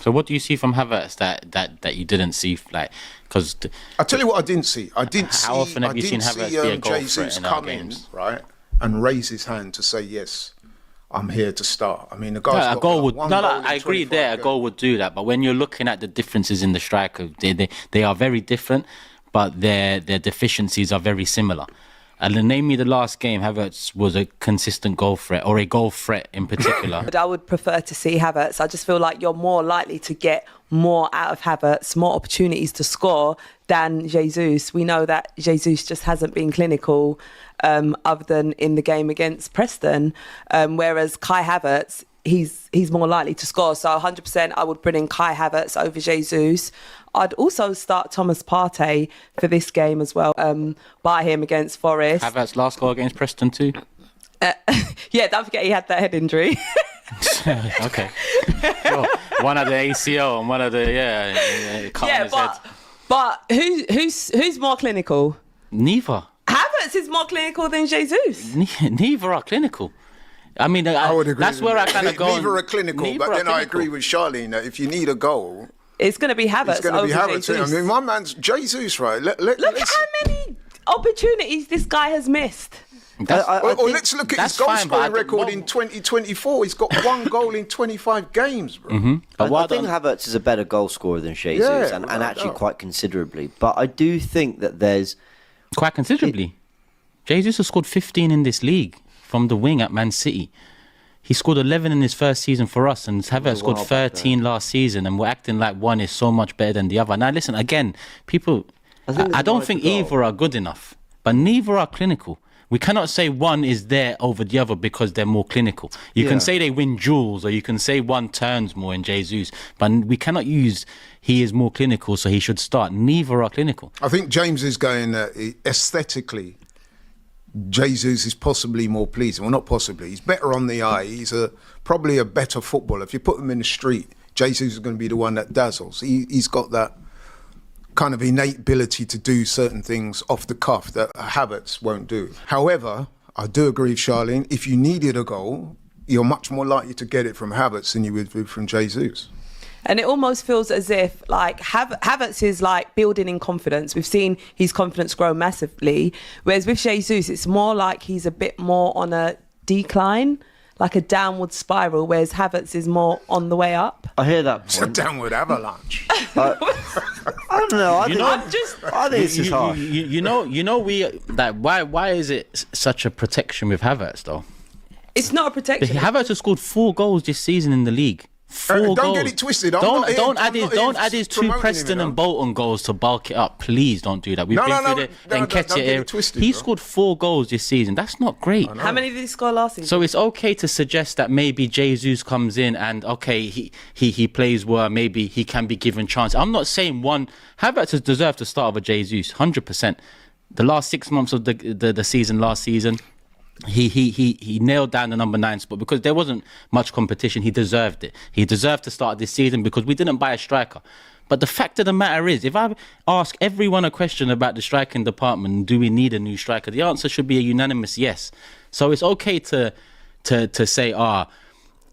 So what do you see from Havertz that you didn't see? Like, because I tell you what, I didn't see. How often have you seen Havertz be a goal threat in our games? Right, and raise his hand to say yes, I'm here to start. I mean, the guy's got a goal would. I in agree 25 there. A games. goal would do that. But when you're looking at the differences in the striker, they are very different, but their deficiencies are very similar. And then name me the last game Havertz was a consistent goal threat, or a goal threat in particular. But I would prefer to see Havertz. I just feel like you're more likely to get more out of Havertz, more opportunities to score than Jesus. We know that Jesus just hasn't been clinical other than in the game against Preston, whereas Kai Havertz, he's more likely to score. So 100% I would bring in Kai Havertz over Jesus. I'd also start Thomas Partey for this game as well, buy him against Forest. Havertz last goal against Preston too? Yeah, don't forget he had that head injury. Okay. Sure. One of the ACL and one of the, but who's more clinical? Neither. Havertz is more clinical than Jesus. Neither are clinical. I mean, I would agree. That's where I kind of go. Neither are clinical, but then I agree with Charlene that if you need a goal, it's going to be Havertz. It's going to be Havertz. Jesus. I mean, my man's Jesus, right? Look at how many opportunities this guy has missed. Let's look at his goal scoring record in moment. 2024. He's got 1 goal in 25 games, bro. Mm-hmm. But I think Havertz is a better goal scorer than Jesus, and actually quite considerably. But I do think that there's... Quite considerably. Jesus has scored 15 in this league from the wing at Man City. He scored 11 in his first season for us, and Havertz scored 13 last season, and we're acting like one is so much better than the other. Now, listen, again, people... I don't think either are good enough, but neither are clinical. We cannot say one is there over the other because they're more clinical. You can say they win duels, or you can say one turns more in Jesus, but we cannot use he is more clinical, so he should start. Neither are clinical. I think James is going aesthetically. Jesus is possibly more pleasing. Well, not possibly. He's better on the eye. He's probably a better footballer. If you put him in the street, Jesus is going to be the one that dazzles. He's got that kind of innate ability to do certain things off the cuff that Havertz won't do. However, I do agree with Charlene. If you needed a goal, you're much more likely to get it from Havertz than you would from Jesus. And it almost feels as if like Havertz is like building in confidence. We've seen his confidence grow massively. Whereas with Jesus, it's more like he's a bit more on a decline, like a downward spiral, whereas Havertz is more on the way up. I hear that point. It's a downward avalanche. I don't know. I think it's just harsh. Why is it such a protection with Havertz though? It's not a protection. Havertz has scored 4 goals this season in the league. 4 don't goals. get it twisted. Don't add his 2 Preston and Bolton goals to bulk it up. Please don't do that. We've been through the Nketiah era. He scored 4 goals this season. That's not great. How many did he score last season? So it's okay to suggest that maybe Jesus comes in and he plays well. Maybe he can be given chance. I'm not saying Havertz has deserved to start over Jesus 100%. The last 6 months of the season last season, he nailed down the number 9 spot because there wasn't much competition. He deserved it. He deserved to start this season because we didn't buy a striker. But the fact of the matter is, if I ask everyone a question about the striking department, do we need a new striker? The answer should be a unanimous yes. So it's okay to say,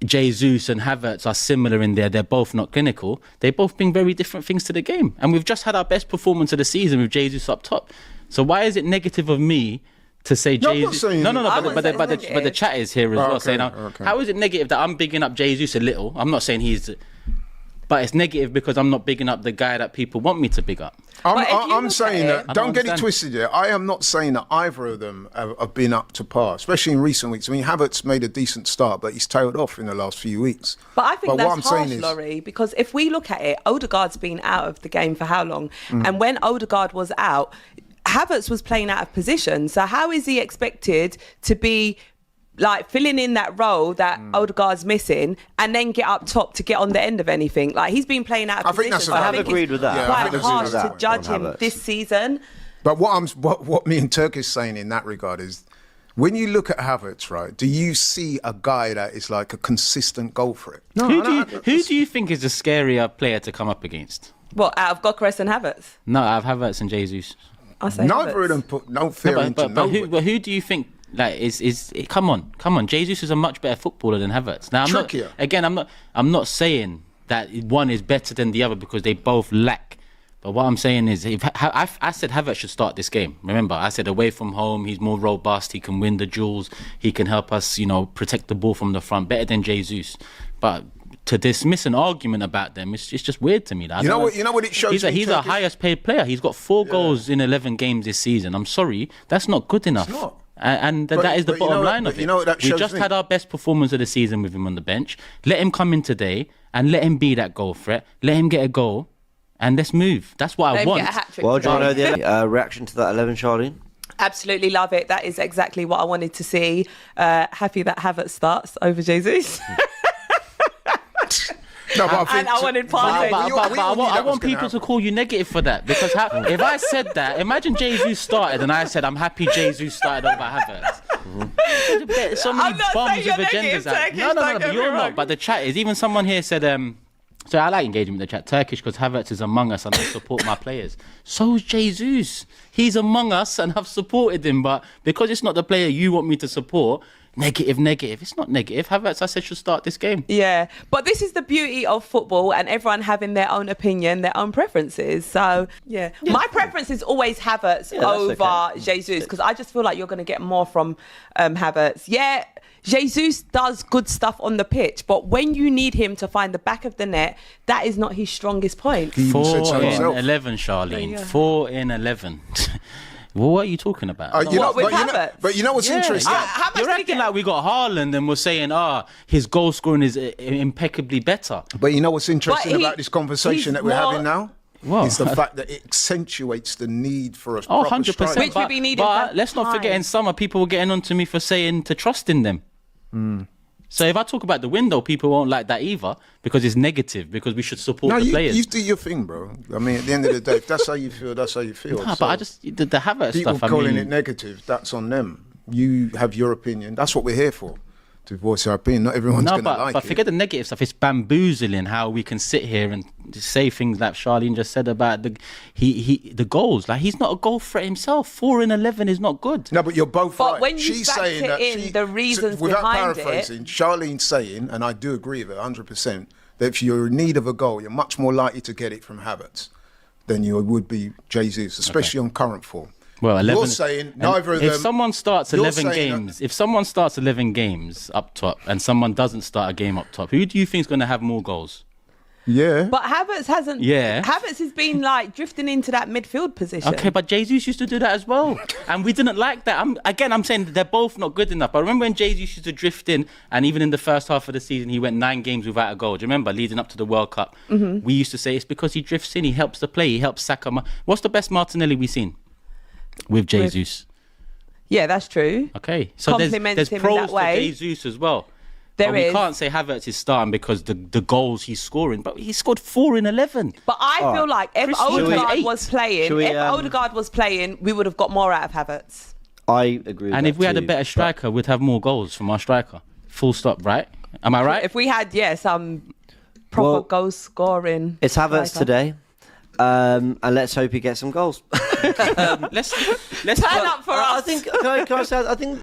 Jesus and Havertz are similar in there. They're both not clinical. They both bring very different things to the game. And we've just had our best performance of the season with Jesus up top. So why is it negative of me to say Jesus? No, but the chat is here as well. Saying, how is it negative that I'm bigging up Jesus a little? I'm not saying but it's negative because I'm not bigging up the guy that people want me to big up. I'm saying that, don't get it twisted here. I am not saying that either of them have been up to par, especially in recent weeks. I mean, Havertz made a decent start, but he's tailed off in the last few weeks. But I think that's harsh, Laurie, because if we look at it, Odegaard's been out of the game for how long? And when Odegaard was out, Havertz was playing out of position. So how is he expected to be like filling in that role that Odegaard's missing and then get up top to get on the end of anything? Like he's been playing out of position. I have agreed with that. Quite harsh to judge him this season. But what me and Turkish saying in that regard is, when you look at Havertz, right, do you see a guy that is like a consistent goal threat? Who do you think is a scarier player to come up against? What, out of Gyökeres and Havertz? No, out of Havertz and Jesus. Neither of them put no fear into but who do you think like is come on Jesus is a much better footballer than Havertz. Now I'm not saying that one is better than the other because they both lack. But what I'm saying is, I said Havertz should start this game. Remember, I said away from home, he's more robust, he can win the duels, he can help us, protect the ball from the front better than Jesus. But to dismiss an argument about them, it's just weird to me. You know what it shows me? He's a highest paid player. He's got 4 goals in 11 games this season. I'm sorry, that's not good enough. It's not. And that is the bottom line of it. We just had our best performance of the season with him on the bench. Let him come in today and let him be that goal threat. Let him get a goal. And let's move. That's what I want. Well, do you want to know the reaction to that 11, Charlene? Absolutely love it. That is exactly what I wanted to see. Happy that Havertz starts over Jesus. No, but I wanted Partey. I want people to call you negative for that, because if I said that, imagine Jesus started and I said I'm happy Jesus started over Havertz. So many bums with agendas out. No, but you're not. But the chat is, even someone here said, so I like engaging with the chat. Turkish, because Havertz is among us and I support my players. So is Jesus. He's among us and I've supported him. But because it's not the player you want me to support, negative. It's not negative. Havertz, I said, should start this game. Yeah, but this is the beauty of football and everyone having their own opinion, their own preferences. So, yeah. My preference is always Havertz over Jesus, because I just feel like you're going to get more from Havertz. Yeah, Jesus does good stuff on the pitch, but when you need him to find the back of the net, that is not his strongest point. 4 in 11, Charlene. 4 in 11. Well, what are you talking about? But you know what's interesting? You're acting like we got Haaland and we're saying, his goal scoring is impeccably better. But you know what's interesting about this conversation that we're having now? What? Is the fact that it accentuates the need for a 100%. Which would be needed. But let's not forget, in summer, people were getting on to me for saying to trust in them. So if I talk about the window, people won't like that either, because it's negative, because we should support the players. You do your thing, bro. I mean, at the end of the day, if that's how you feel, that's how you feel. But I just, the Havertz people stuff, calling it negative, that's on them. You have your opinion. That's what we're here for, to voice our opinion. Not everyone's going to like it. But forget the negative stuff. It's bamboozling how we can sit here and say things like Charlene just said about the goals. Like, he's not a goal threat himself. 4 in 11 is not good. No, but you're both right. But when you factor in the reasons without behind paraphrasing, Charlene's saying, and I do agree with it 100%, that if you're in need of a goal, you're much more likely to get it from Havertz than you would be Jesus, especially on current form. Well, 11, you're saying neither of them. If someone starts 11 games, up top, and someone doesn't start a game up top, who do you think is going to have more goals? Yeah. But Havertz hasn't. Yeah. Havertz has been drifting into that midfield position. Okay, but Jesus used to do that as well, and we didn't like that. I'm saying they're both not good enough. But remember when Jesus used to drift in, and even in the first half of the season, he went 9 games without a goal. Do you remember, leading up to the World Cup? We used to say it's because he drifts in, he helps the play, he helps Saka. What's the best Martinelli we've seen? With Jesus. Yeah, that's true. Okay, so there's pros to Jesus as well. We can't say Havertz is starting because the goals he's scoring, but he scored 4 in 11. But I feel like if Odegaard was playing, we would have got more out of Havertz. I agree. And if we had a better striker, we'd have more goals from our striker. Full stop, right? Am I right? If we had, some proper goal scoring. It's Havertz today. And let's hope he gets some goals. Let's turn up for us. I think. Can I say? I think